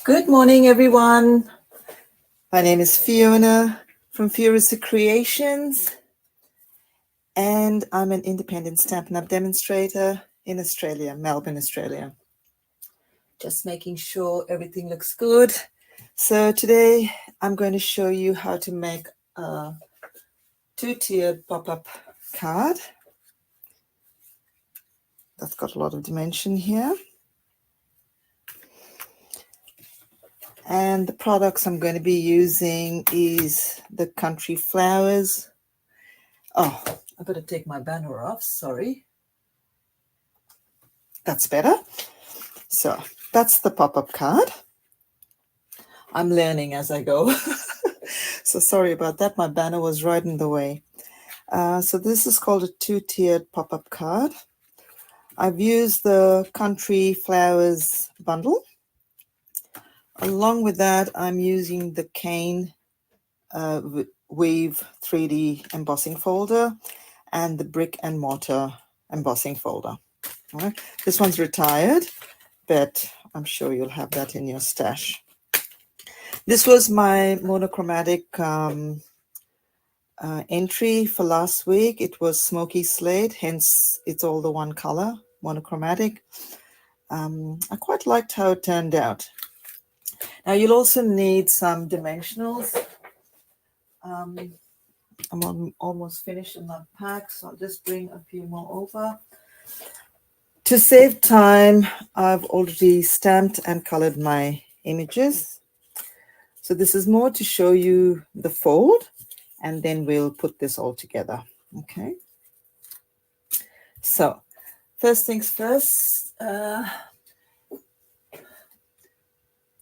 Good morning, everyone. My name is Fiona from Fifi Creations, and I'm an independent Stampin' Up demonstrator in Australia, Melbourne, Australia. Just making sure everything looks good. So today I'm going to show you how to make a two-tiered pop-up card. That's got a lot of dimension here. And the products I'm going to be using is the Country Flowers. Oh, I better take my banner off, sorry. That's better. So that's the pop-up card. I'm learning as I go. So sorry about that. My banner was right in the way. So this is called a two-tiered pop-up card. I've used the Country Flowers bundle. Along with that, I'm using the Cane Weave 3D embossing folder and the Brick and Mortar embossing folder. All right. This one's retired, but I'm sure you'll have that in your stash. This was my monochromatic entry for last week. It was Smoky Slate, hence it's all the one color, monochromatic. I quite liked how it turned out. Now you'll also need some dimensionals. I'm almost finished in my pack, so I'll just bring a few more over. To save time, I've already stamped and colored my images. So this is more to show you the fold, and then we'll put this all together. Okay. So first things first,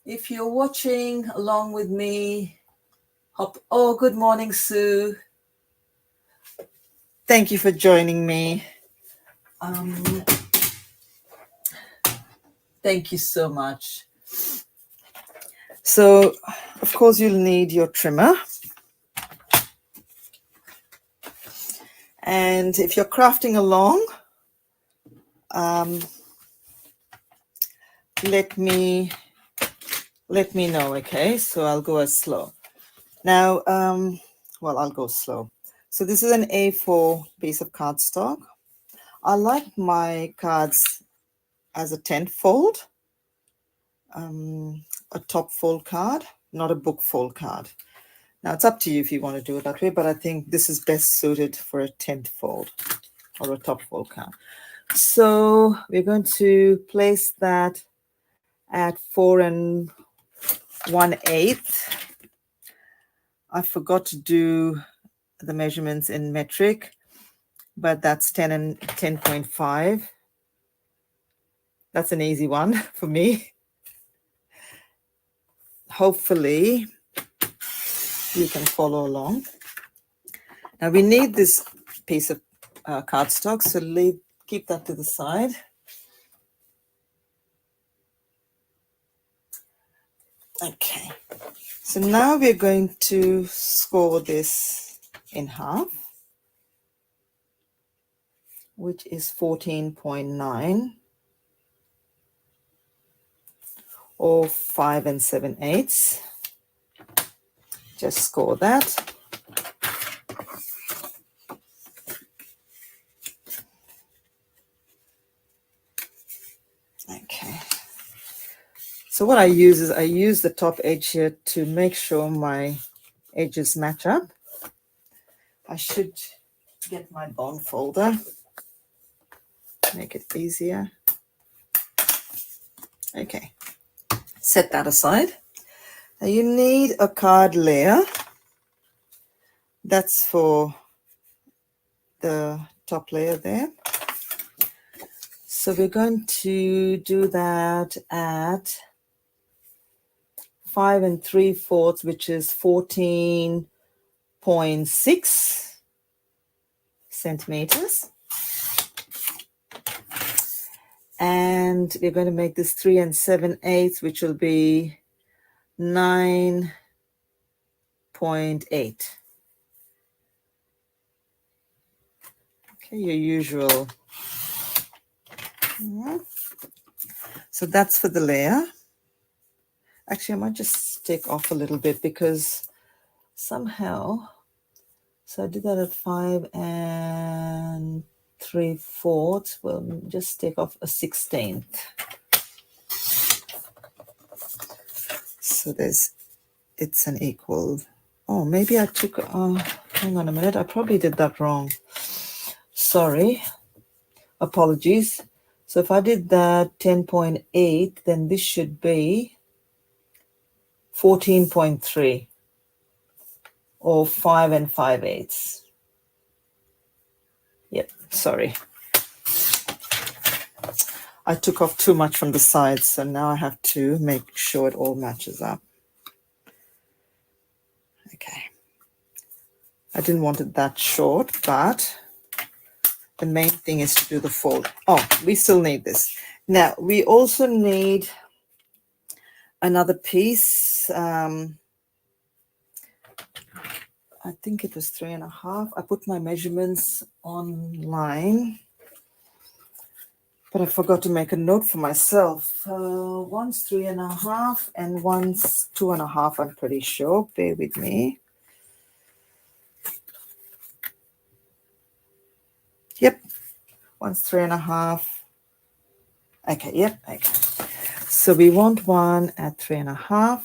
if you're watching along with me, oh, good morning, Sue. Thank you for joining me. Thank you so much. So, of course, you'll need your trimmer. And if you're crafting along, let me know, okay? So I'll go as slow. Now, well, I'll go slow. So this is an A4 piece of cardstock. I like my cards as a 10th fold, a top fold card, not a book fold card. Now, it's up to you if you want to do it that way, but I think this is best suited for a 10th fold or a top fold card. So we're going to place that at 4 1/8. I forgot to do the measurements in metric, but that's 10 and 10.5. That's an easy one for me. Hopefully you can follow along. Now we need this piece of cardstock, so keep that to the side. Okay, so now we're going to score this in half, which is 14.9 or 5 7/8. Just score that. Okay. So what I use is I use the top edge here to make sure my edges match up. I should get my bond folder, make it easier. Okay, set that aside. Now you need a card layer. That's for the top layer there. So we're going to do that at 5 3/4, which is 14.6 centimeters. And we're going to make this 3 7/8, which will be 9.8. Okay, your usual. So that's for the layer. Actually, I might just take off a little bit because somehow, so I did that at 5 3/4. We'll just take off a 1/16. So it's an equal. Oh, maybe I took, hang on a minute. I probably did that wrong. Sorry. Apologies. So if I did that 10.8, then this should be 14.3 or 5 5/8. Yep, sorry. I took off too much from the sides, so now I have to make sure it all matches up. Okay. I didn't want it that short, but the main thing is to do the fold. Oh, we still need this. Now, we also need another piece. I think it was 3 1/2. I put my measurements online, but I forgot to make a note for myself. One's 3 1/2 and one's 2 1/2, I'm pretty sure. Bear with me. Yep, one's 3 1/2. Okay, yep, okay. So we want one at 3 1/2.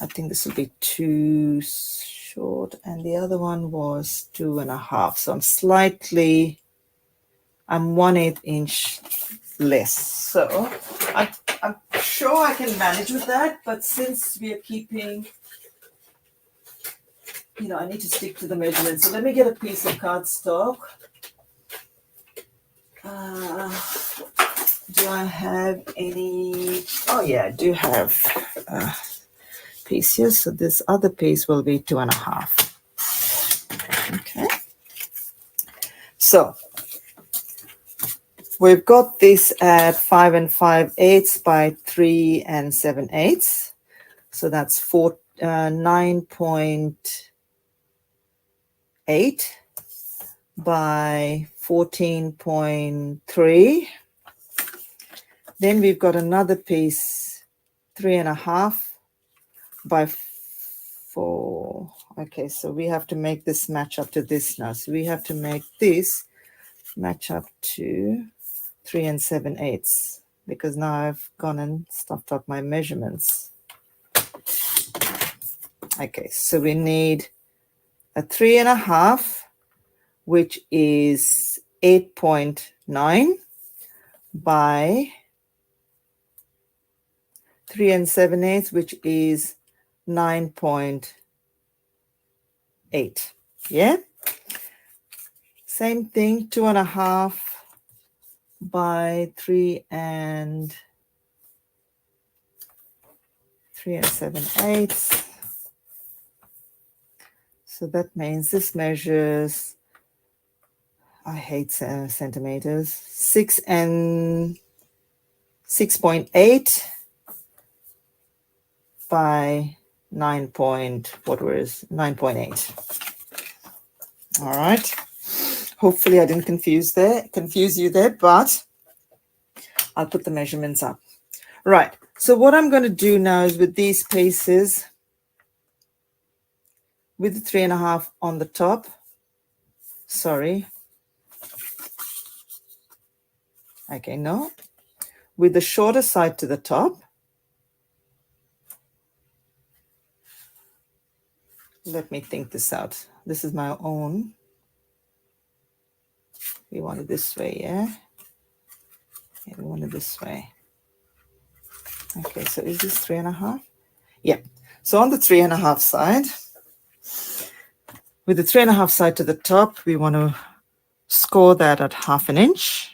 I think this will be too short, and the other one was 2 1/2. So I'm 1/8 inch less. So I'm sure I can manage with that, but since we are keeping, I need to stick to the measurements. So let me get a piece of cardstock. Do I have any? Oh yeah, I do have a piece here. So this other piece will be 2 1/2. Okay. So we've got this at 5 5/8 by 3 7/8. So that's 9.8 by 14.3. Then we've got another piece, 3 1/2 by 4. Okay, so we have to make this match up to this now. So we have to make this match up to 3 7/8 because now I've gone and stuffed up my measurements. Okay, so we need a 3 1/2, which is 8.9 by 3 7/8, which is 9.8. Yeah. Same thing, 2 1/2 by 3 7/8. So that means this measures, I hate centimeters, 6.8 by 9.8. All right. Hopefully I didn't confuse you there, but I'll put the measurements up. Right. So what I'm going to do now is with these pieces, with the 3 1/2 on the top, sorry. Okay, no, with the shorter side to the top. Let me think this out. This is my own. We want it this way, yeah? Yeah, we want it this way. Okay, so is this 3.5? Yeah. So on the 3.5 side, with the 3.5 side to the top, we want to score that at 1/2 inch.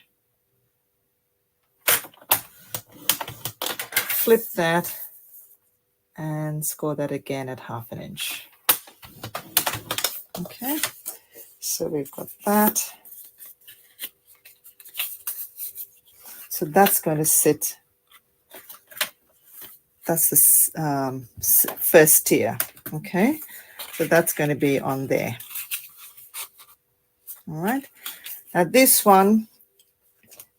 Flip that and score that again at 1/2 inch. Okay, so we've got that. So that's going to sit, that's the first tier, okay? So that's going to be on there. All right, now this one,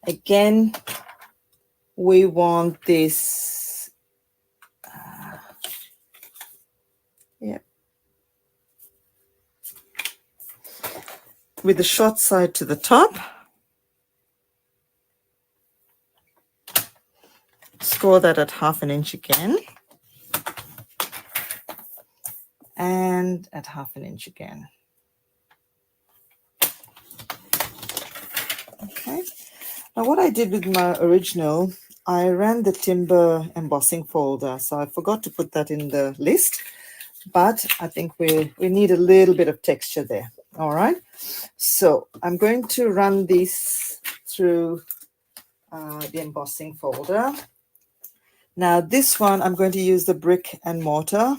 again, we want this, yeah, with the short side to the top. Score that at 1/2 inch again. And at 1/2 inch again. Okay. Now what I did with my original, I ran the timber embossing folder. So I forgot to put that in the list. But I think we need a little bit of texture there. All right. So I'm going to run this through the embossing folder. Now this one, I'm going to use the brick and mortar.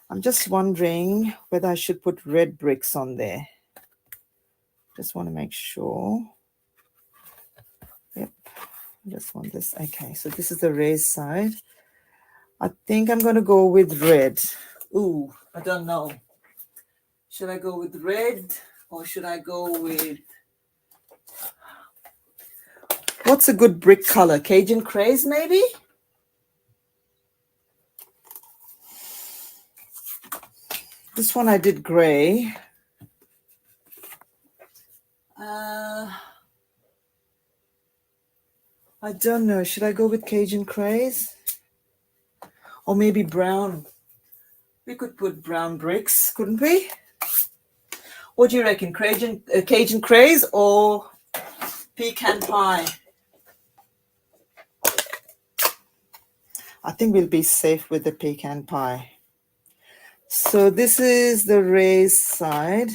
I'm just wondering whether I should put red bricks on there. Just want to make sure. Yep, I just want this. Okay, so this is the raised side. I think I'm going to go with red. Ooh, I don't know. Should I go with red or should I go with... What's a good brick color? Cajun Craze, maybe? This one I did gray. I don't know. Should I go with Cajun Craze? Or maybe brown? We could put brown bricks, couldn't we? What do you reckon? Cajun Craze or pecan pie? I think we'll be safe with the pecan pie. So this is the raised side.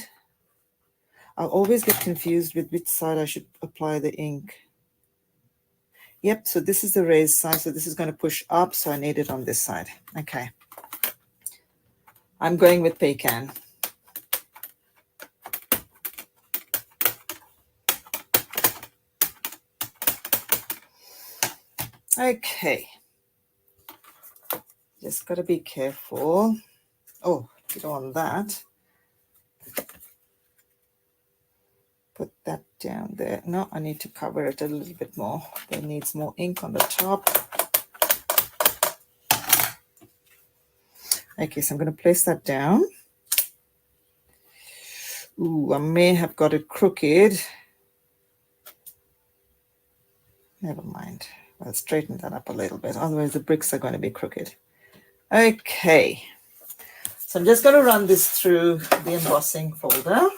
I'll always get confused with which side I should apply the ink. Yep, so this is the raised side. So this is going to push up. So I need it on this side. Okay. I'm going with pecan. Okay. Just got to be careful. Oh, you don't want that. Put that down there. No, I need to cover it a little bit more. There needs more ink on the top. Okay, so I'm going to place that down. Ooh, I may have got it crooked. Never mind. I'll straighten that up a little bit. Otherwise, the bricks are going to be crooked. Okay. So I'm just going to run this through the embossing folder.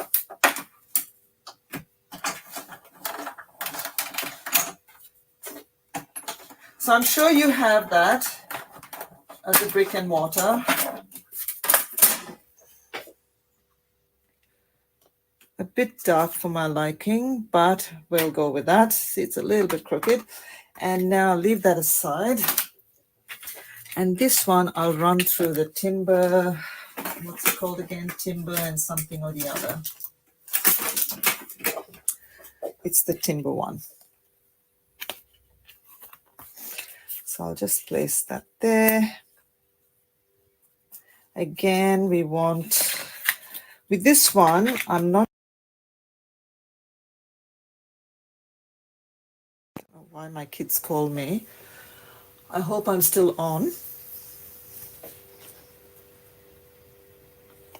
So I'm sure you have that as a brick and mortar. A bit dark for my liking, but we'll go with that. See, it's a little bit crooked. And now leave that aside. And this one I'll run through the timber. What's it called again? Timber and something or the other. It's the timber one. So I'll just place that there. Again, we want, with this one, I'm not, I don't know why my kids call me. I hope I'm still on.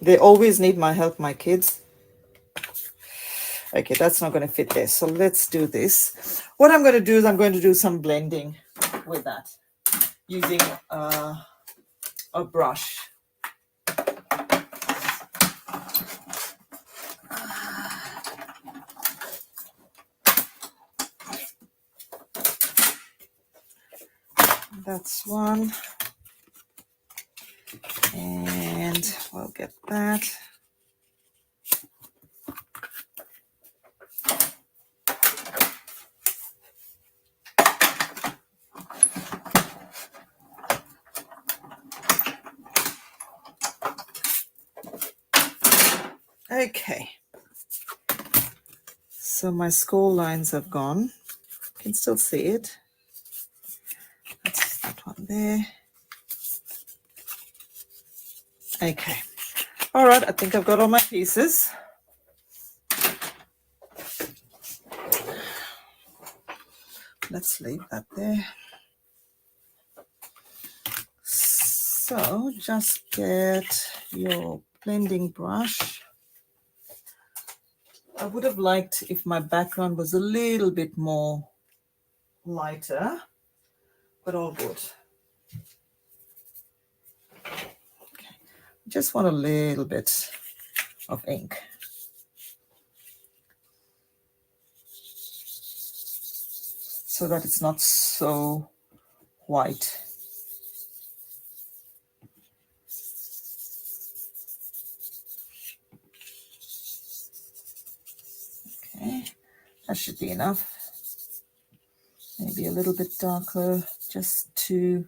They always need my help, my kids. Okay, that's not going to fit there. So let's do this. What I'm going to do is I'm going to do some blending with that using a brush. That's one. And we'll get that. Okay. So my skull lines have gone. You can still see it. That's that one there. Okay. All right, I think I've got all my pieces. Let's leave that there. So just get your blending brush. I would have liked if my background was a little bit more lighter, but all good. Okay. Just want a little bit of ink. So that it's not so white. Okay, that should be enough. Maybe a little bit darker just to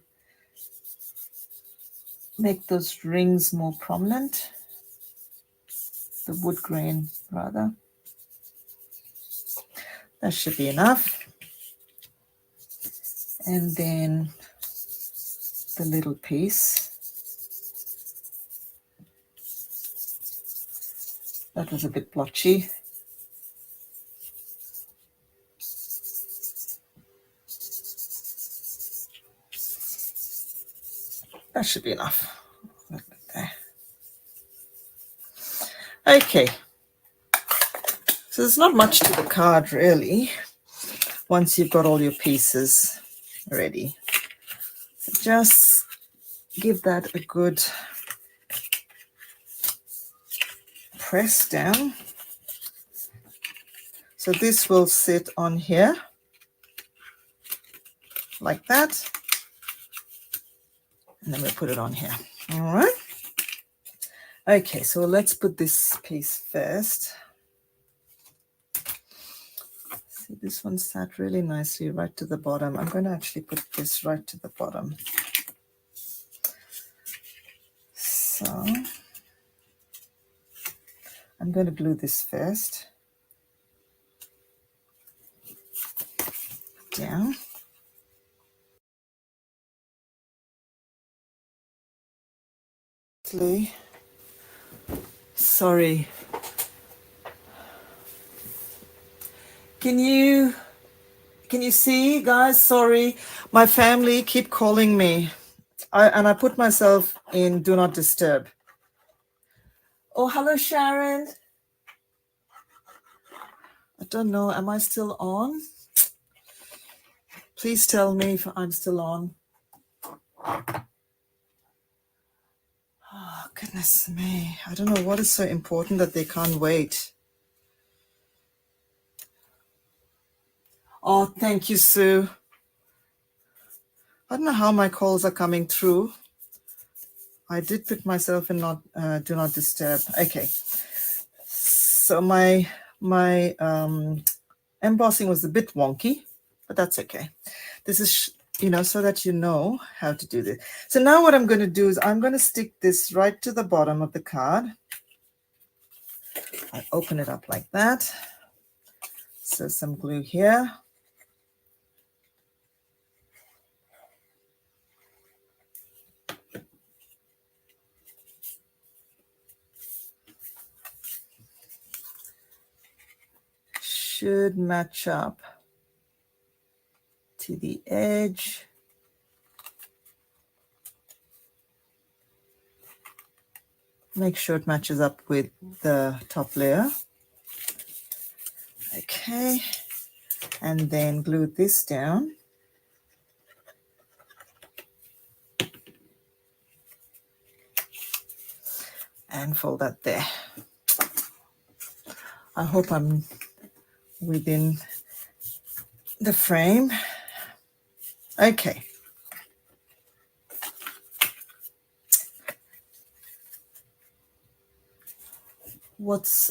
make those rings more prominent. The wood grain, rather. That should be enough. And then the little piece. That was a bit blotchy. That should be enough. There. Okay. So there's not much to the card really once you've got all your pieces ready. So just give that a good press down. So this will sit on here like that. And then we'll put it on here. All right. Okay, so let's put this piece first. See, this one sat really nicely right to the bottom. I'm going to actually put this right to the bottom. So I'm going to glue this first. Down. Sorry. Can you see, guys? Sorry. My family keep calling me. I put myself in do not disturb. Oh, hello, Sharon. I don't know. Am I still on? Please tell me if I'm still on. Oh, goodness me. I don't know what is so important that they can't wait. Oh, thank you, Sue. I don't know how my calls are coming through. I did put myself in do not disturb. Okay. So my embossing was a bit wonky, but that's okay. This is, so that you know how to do this. So now what I'm going to do is I'm going to stick this right to the bottom of the card. I open it up like that. So some glue here. Should match up to the edge. Make sure it matches up with the top layer. Okay, and then glue this down. And fold that there. I hope I'm within the frame. Okay.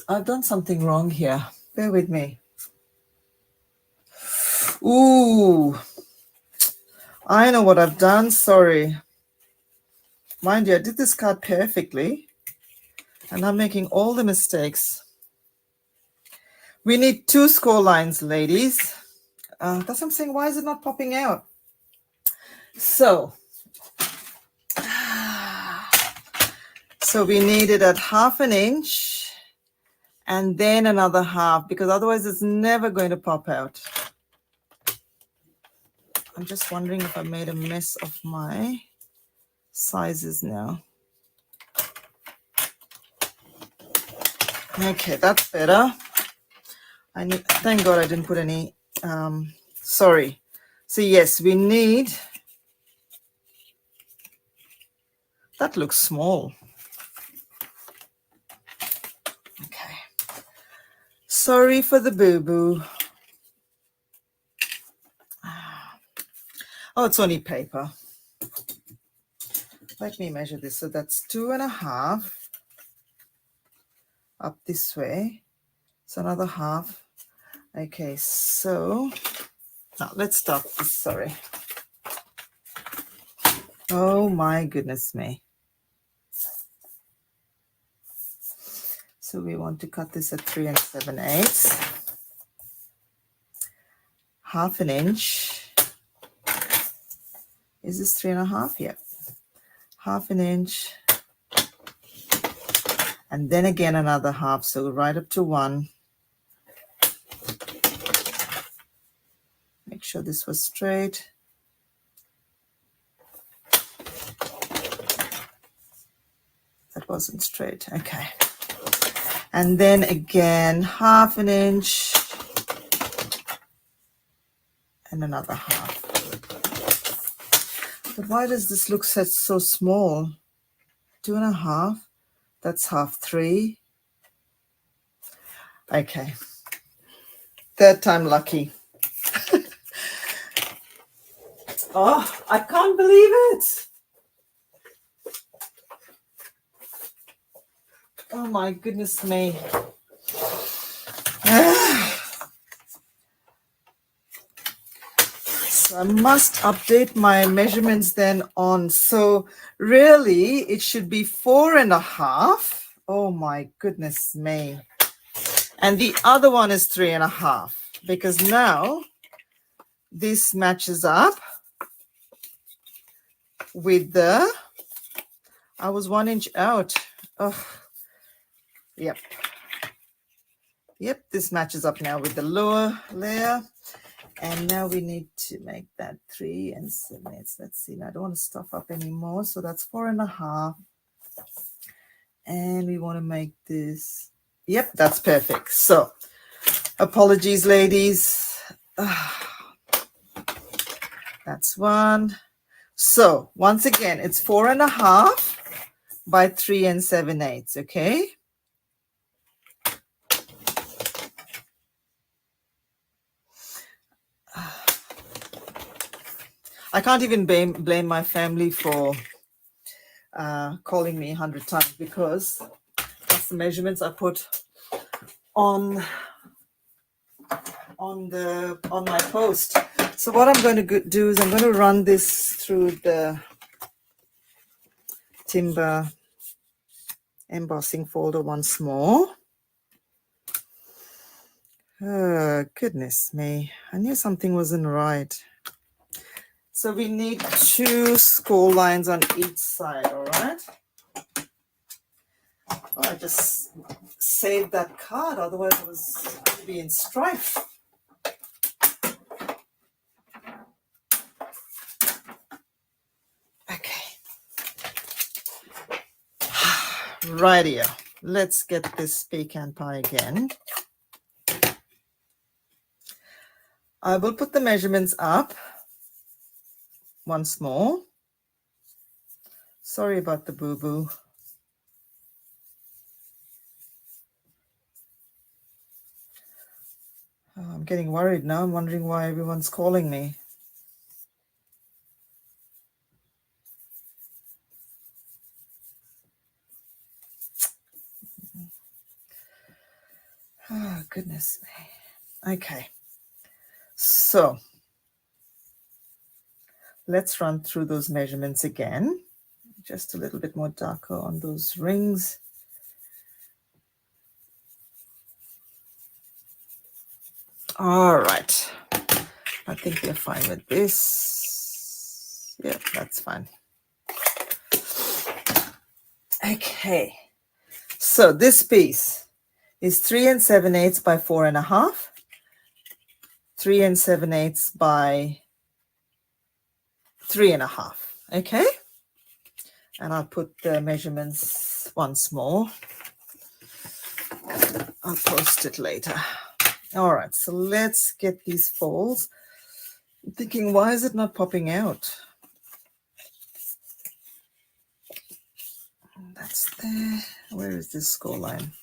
I've done something wrong here. Bear with me. Ooh, I know what I've done. Sorry. Mind you, I did this card perfectly, and I'm making all the mistakes. We need 2 score lines, ladies. That's what I'm saying. Why is it not popping out? So we need it at 1/2 inch and then another 1/2, because otherwise it's never going to pop out. I'm just wondering if I made a mess of my sizes now. Okay, that's better. Thank God I didn't put any, sorry. So yes, we need, that looks small. Okay. Sorry for the boo-boo. Oh, it's only paper. Let me measure this. So that's 2.5 up this way. So another 1/2. Okay, so now let's start this. Sorry. Oh my goodness me. So we want to cut this at 3 7/8. 1/2 inch. Is this 3.5? Yeah. 1/2 inch. And then again another 1/2. So right up to 1. Make sure this was straight. That wasn't straight. Okay. And then again 1/2 inch and another 1/2. But why does this look so small? 2.5. That's 1/2, 3. Okay. 3rd time lucky. Oh, I can't believe it. Oh my goodness me. So I must update my measurements then on. So really it should be 4.5. Oh my goodness me. And the other one is 3.5, because now this matches up with the, I was 1 inch out. Oh, yep. Yep, this matches up now with the lower layer. And now we need to make that 3 7/8. Let's see. Now I don't want to stuff up anymore. So that's 4.5. And we want to make this. Yep, that's perfect. So apologies, ladies. That's 1. So once again, it's 4.5 by 3 7/8. Okay. I can't even blame my family for calling me 100 times, because that's the measurements I put on my post. So what I'm going to do is I'm going to run this through the timber embossing folder once more. Oh, goodness me. I knew something wasn't right. So we need 2 score lines on each side, all right? Oh, I just saved that card, otherwise it was going to be in strife. Okay. Rightio. Let's get this pecan pie again. I will put the measurements up once more. Sorry about the boo-boo. Oh, I'm getting worried now. I'm wondering why everyone's calling me. Oh, goodness me. Okay. So let's run through those measurements again. Just a little bit more darker on those rings. All right. I think we're fine with this. Yeah, that's fine. Okay. So this piece is 3 7/8 by 4 1/2. 3 7/8 by 3 1/2. Okay. And I'll put the measurements once more. I'll post it later. All right, so let's get these folds. I'm thinking, why is it not popping out? That's there. Where is this score line?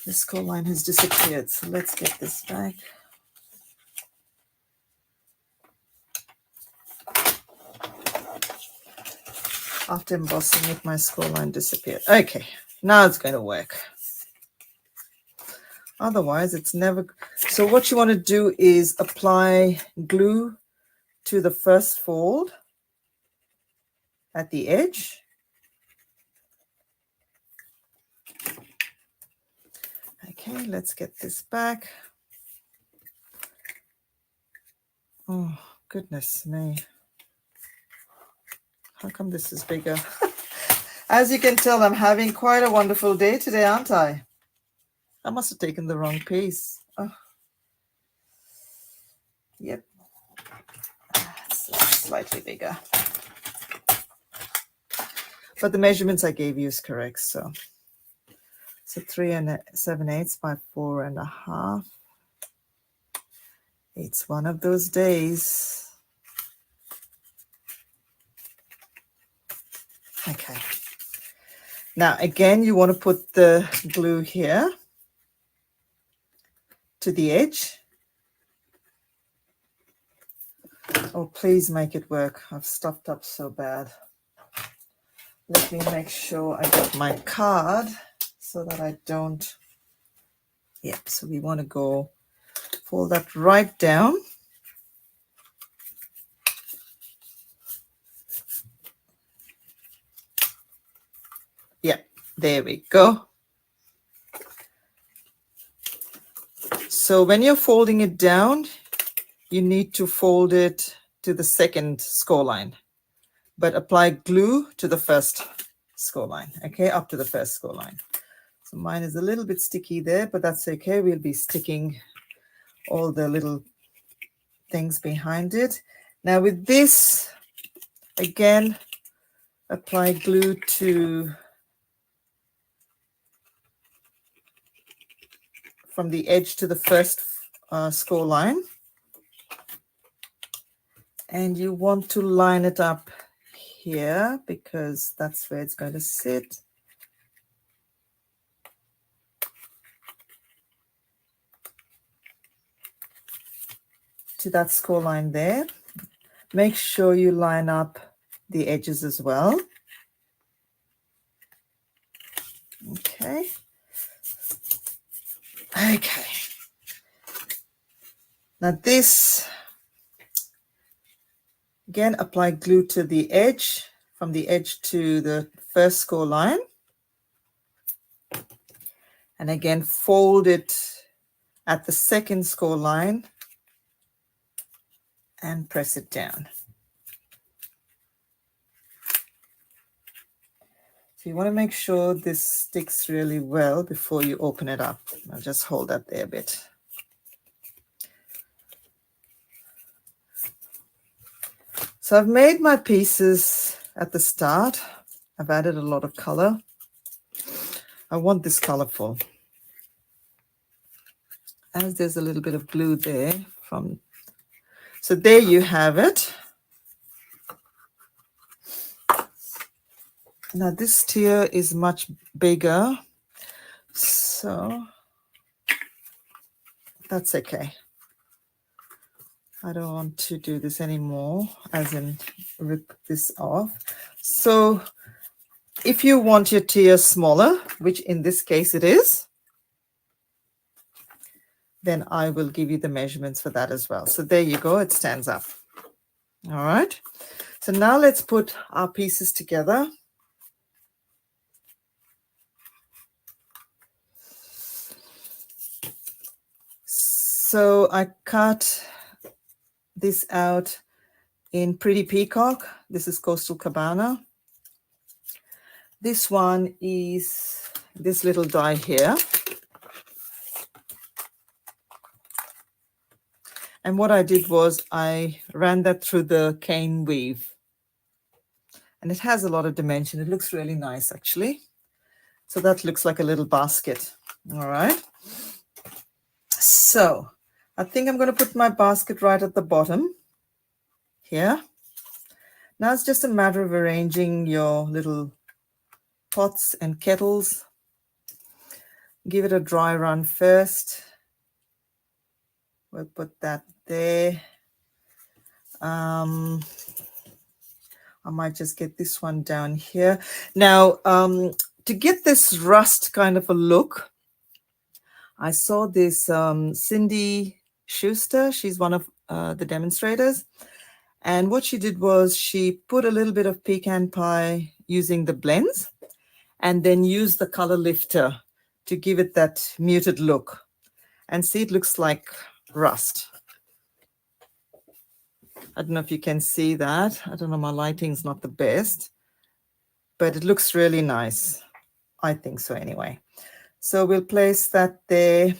This score line has disappeared, so let's get this back. After embossing it, my score line disappeared. Okay, now it's going to work. Otherwise, it's never... So what you want to do is apply glue to the first fold at the edge. Okay, let's get this back. Oh, goodness me. How come this is bigger? As you can tell, I'm having quite a wonderful day today, aren't I? I must have taken the wrong piece. Oh. Yep. It's slightly bigger. But the measurements I gave you is correct, so 3 7/8 by 4 1/2. It's one of those days. Okay. Now, again, you want to put the glue here to the edge. Oh, please make it work. I've stuffed up so bad. Let me make sure I got my card so that I don't... Yep, so we want to go fold that right down. Yeah, there we go. So when you're folding it down, you need to fold it to the second score line, but apply glue to the first score line, okay, up to the first score line. So mine is a little bit sticky there, but that's okay. We'll be sticking all the little things behind it. Now with this, again, apply glue to from the edge to the first score line. And you want to line it up here because that's where it's going to sit. To that score line there. Make sure you line up the edges as well. Okay. Okay. Now this, again, apply glue to the edge, from the edge to the first score line. And again, fold it at the second score line and press it down. So you want to make sure this sticks really well before you open it up. I'll just hold that there a bit. So I've made my pieces at the start. I've added a lot of color. I want this colorful. As there's a little bit of glue there from. So there you have it. Now this tier is much bigger, so that's okay. I don't want to do this anymore, as in rip this off. So if you want your tier smaller, which in this case it is, then I will give you the measurements for that as well. So there you go, it stands up. All right. So now let's put our pieces together. So I cut this out in Pretty Peacock. This is Coastal Cabana. This one is this little die here. And what I did was I ran that through the cane weave. And it has a lot of dimension. It looks really nice, actually. So that looks like a little basket. All right. So I think I'm going to put my basket right at the bottom here. Now it's just a matter of arranging your little pots and kettles. Give it a dry run first. We'll put that there. I might just get this one down here. Now, to get this rust kind of a look, I saw this Cindy Schuster. She's one of the demonstrators. And what she did was she put a little bit of pecan pie using the blends and then used the color lifter to give it that muted look. And see, it looks like rust. I don't know if you can see that. I don't know, my lighting's not the best, but it looks really nice. I think so anyway. So we'll place that there.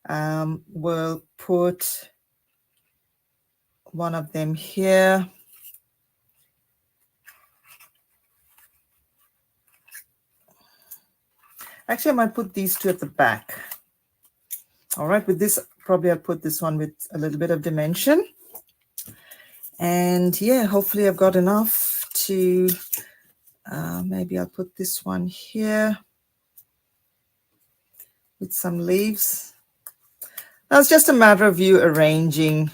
We'll put one of them here. Actually, I might put these two at the back. All right, with this, probably I'll put this one with a little bit of dimension. And yeah, hopefully I've got enough to, maybe I'll put this one here with some leaves. Now it's just a matter of you arranging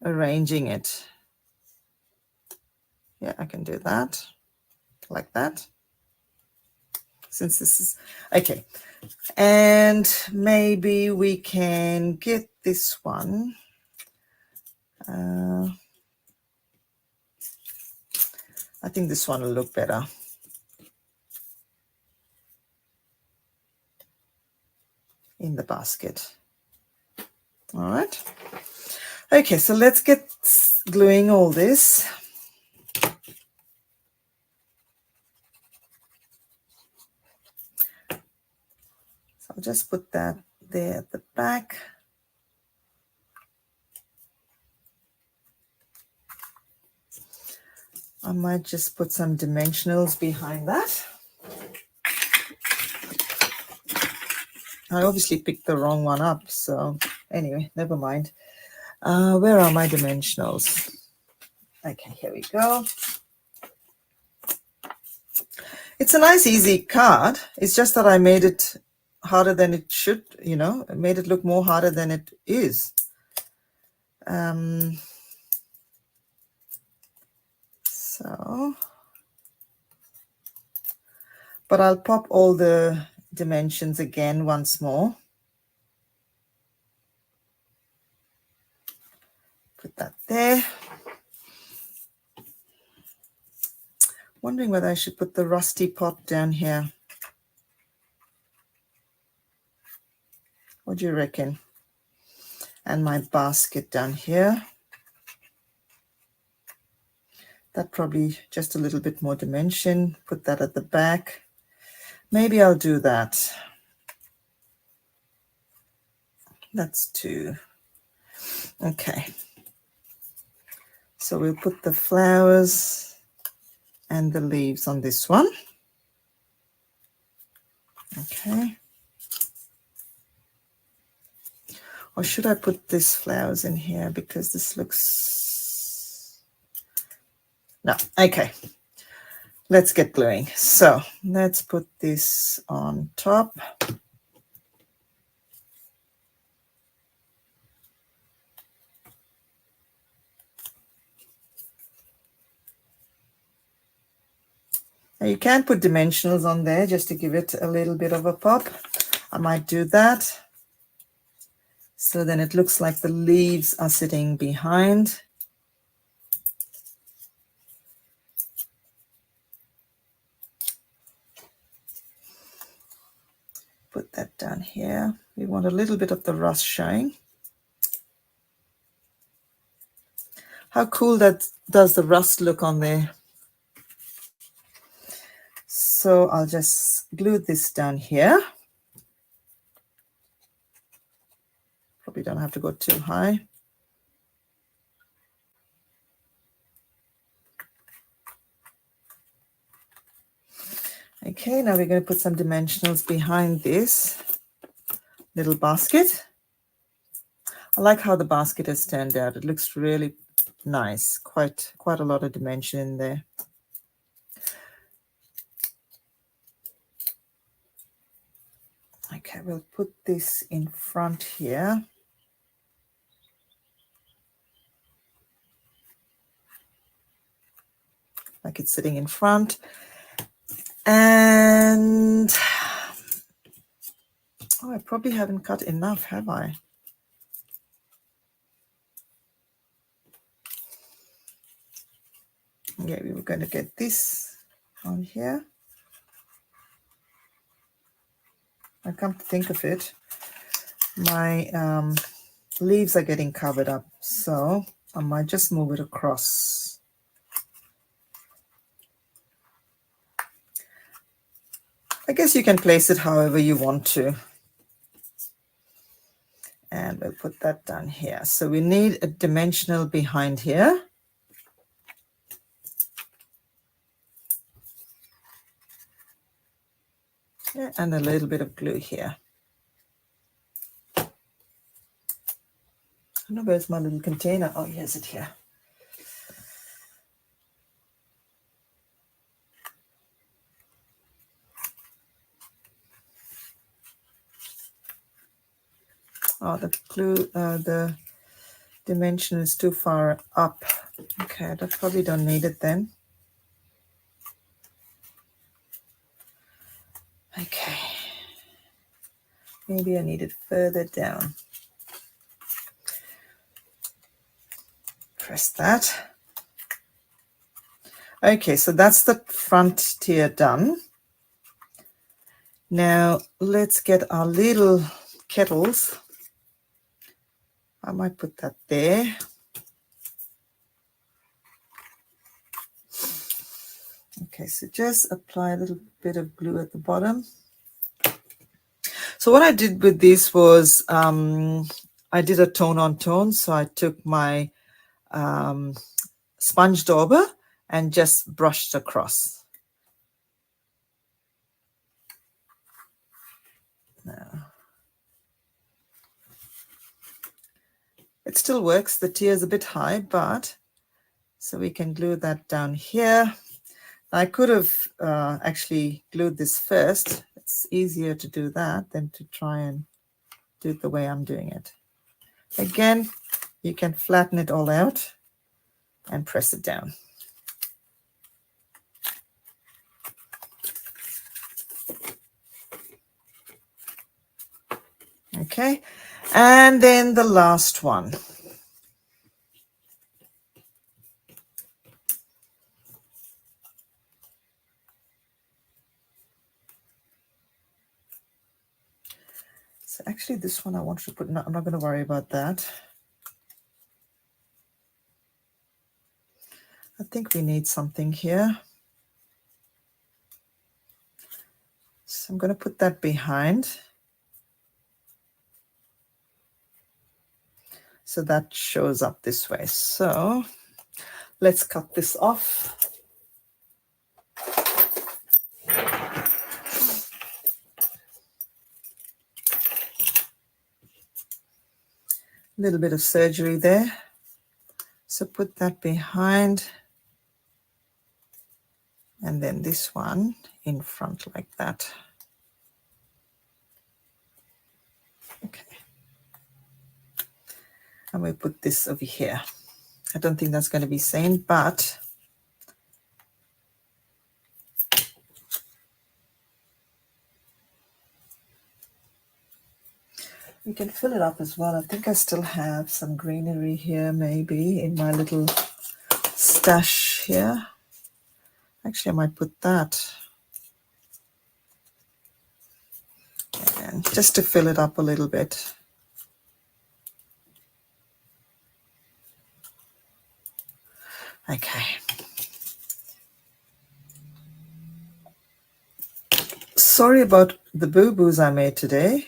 it. Yeah, I can do that like that. Since this is, okay. And maybe we can get this one. I think this one will look better. In the basket. All right. Okay, so let's get gluing all this. So I'll just put that there at the back. I might just put some dimensionals behind that. I obviously picked the wrong one up, so anyway, never mind. Where are my dimensionals? Okay, here we go. It's a nice, easy card. It's just that I made it harder than it should, you know, I made it look more harder than it is. But I'll pop all the dimensions again once more. Put that there. Wondering whether I should put the rusty pot down here. What do you reckon? And my basket down here. That probably just a little bit more dimension. Put that at the back. Maybe I'll do that. That's 2. Okay. So we'll put the flowers and the leaves on this one. Okay. Or should I put these flowers in here because this looks... No, okay. Let's get gluing. So let's put this on top. Now you can put dimensionals on there just to give it a little bit of a pop. I might do that. So then it looks like the leaves are sitting behind. Put that down here. We want a little bit of the rust showing. How cool that does the rust look on there. So I'll just glue this down here. Probably don't have to go too high. Okay, now we're going to put some dimensionals behind this little basket. I like how the basket has turned out. It looks really nice. Quite a lot of dimension in there. Okay, we'll put this in front here. Like it's sitting in front. And oh, I probably haven't cut enough, have I? Yeah, we were going to get this on here. I come to think of it, my leaves are getting covered up, so I might just move it across. I guess you can place it however you want to. And we'll put that down here. So we need a dimensional behind here. Yeah, and a little bit of glue here. I don't know where's my little container. Oh, here's it here. Oh, the glue, the dimension is too far up. Okay, I probably don't need it then. Okay. Maybe I need it further down. Press that. Okay, so that's the front tier done. Now let's get our little kettles. I might put that there. Okay, so just apply a little bit of glue at the bottom. So what I did with this was I did a tone on tone. So I took my sponge dauber and just brushed across. Now, it still works. The tier is a bit high, but so we can glue that down here. I could have actually glued this first. It's easier to do that than to try and do it the way I'm doing it. Again, you can flatten it all out and press it down. Okay, and then the last one. So actually this one I want to put, no, I'm not going to worry about that. I think we need something here. So I'm going to put that behind. So that shows up this way. So let's cut this off. little bit of surgery there. So put that behind. And then this one in front like that. Okay. And we put this over here. I don't think that's going to be seen, but we can fill it up as well. I think I still have some greenery here, maybe in my little stash here. Actually, I might put that. And just to fill it up a little bit. Okay. Sorry about the boo-boos I made today.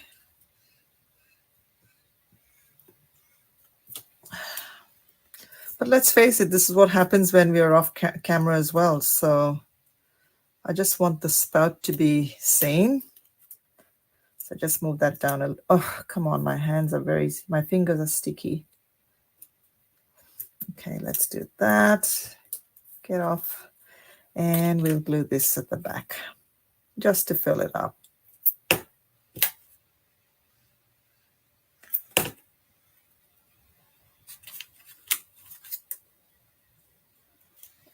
But let's face it, this is what happens when we are off camera as well. So I just want the spout to be sane. So just move that down. Oh, come on, my fingers are sticky. Okay, let's do that. Get off. And we'll glue this at the back just to fill it up.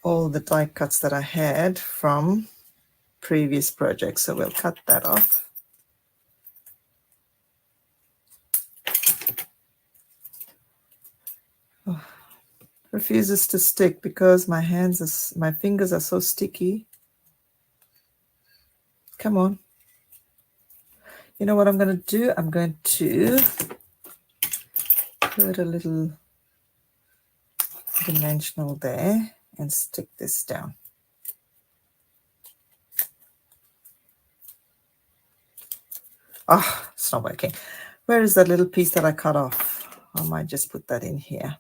All the die cuts that I had from previous projects. So we'll cut that off. Oh, refuses to stick because my fingers are so sticky. Come on. You know what I'm going to do? I'm going to put a little dimensional there and stick this down. Oh, it's not working. Where is that little piece that I cut off? I might just put that in here.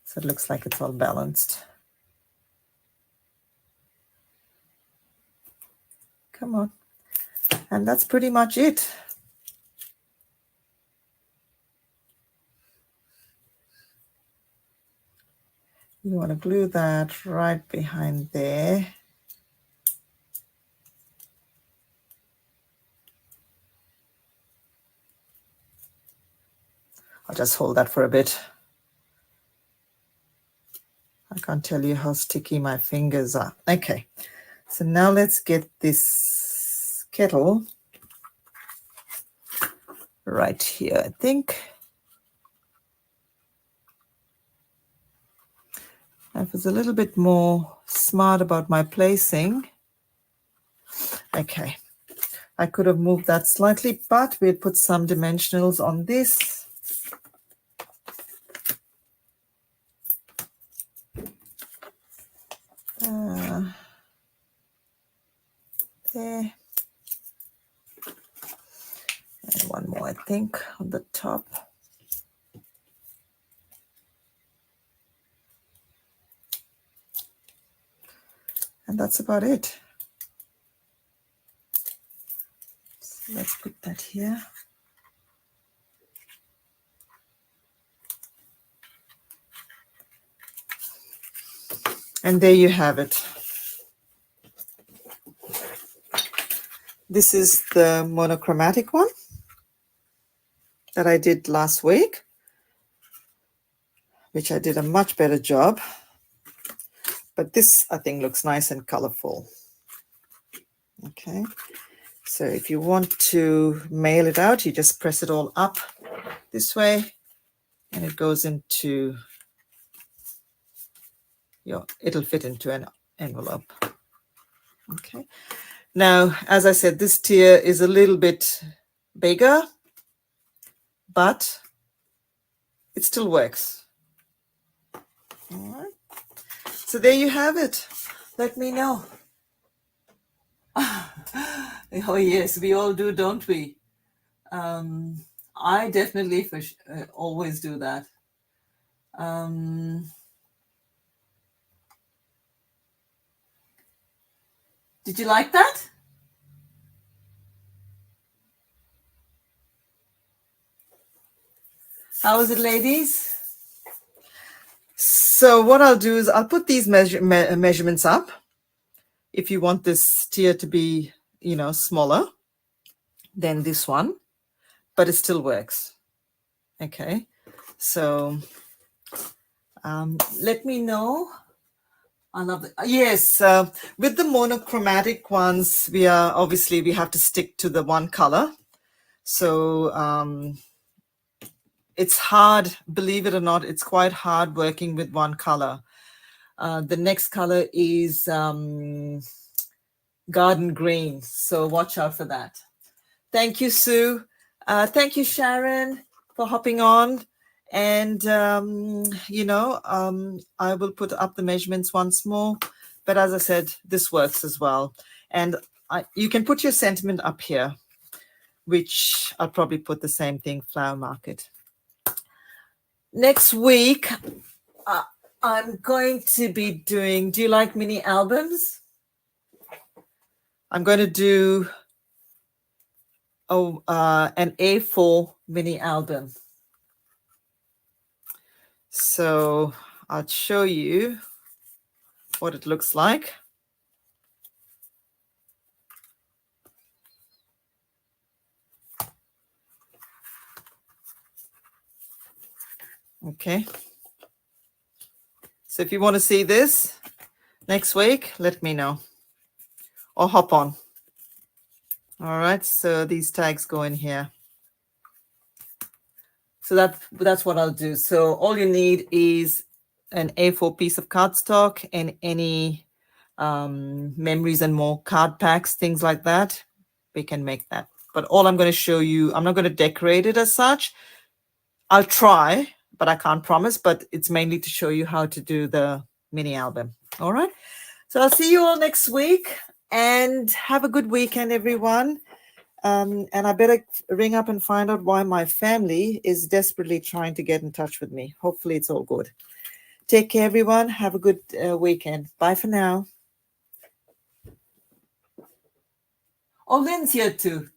So it looks like it's all balanced. Come on. And that's pretty much it. You want to glue that right behind there. I'll just hold that for a bit. I can't tell you how sticky my fingers are. Okay, so now let's get this kettle right here, I think. I was a little bit more smart about my placing. Okay, I could have moved that slightly, but we'll put some dimensionals on this. There. And one more, I think, on the top. And that's about it. So let's put that here. And there you have it. This is the monochromatic one that I did last week, which I did a much better job. But this, I think, looks nice and colorful. Okay, so if you want to mail it out, you just press it all up this way, and it goes into it'll fit into an envelope. Okay, now, as I said, this tier is a little bit bigger, but it still works. All right, so there you have it. Let me know. Oh yes, we all do, don't we? I definitely always do that. Did you like that? How is it, ladies? So what I'll do is I'll put these measurements up. If you want this tier to be, you know, smaller than this one, but it still works. Okay, so let me know. I love it. Yes, with the monochromatic ones, we have to stick to the one color. So it's hard, believe it or not, it's quite hard working with one color. The next color is garden green, so watch out for that. Thank you, Sue. Thank you, Sharon, for hopping on. And, I will put up the measurements once more. But as I said, this works as well. And you can put your sentiment up here, which I'll probably put the same thing, flower market. Next week, I'm going to be doing, do you like mini albums? I'm going to do an A4 mini album. So I'll show you what it looks like. Okay. So if you want to see this next week, let me know or hop on. All right. So these tags go in here. So that's what I'll do. So all you need is an A4 piece of cardstock and any memories and more card packs, things like that. We can make that. But all I'm going to show you, I'm not going to decorate it as such. I'll try, but I can't promise. But it's mainly to show you how to do the mini album. All right. So I'll see you all next week and have a good weekend, everyone. And I better ring up and find out why my family is desperately trying to get in touch with me. Hopefully it's all good. Take care, everyone. Have a good weekend. Bye for now. Oh, Lynn's here too.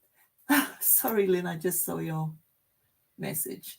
Sorry, Lynn, I just saw your message.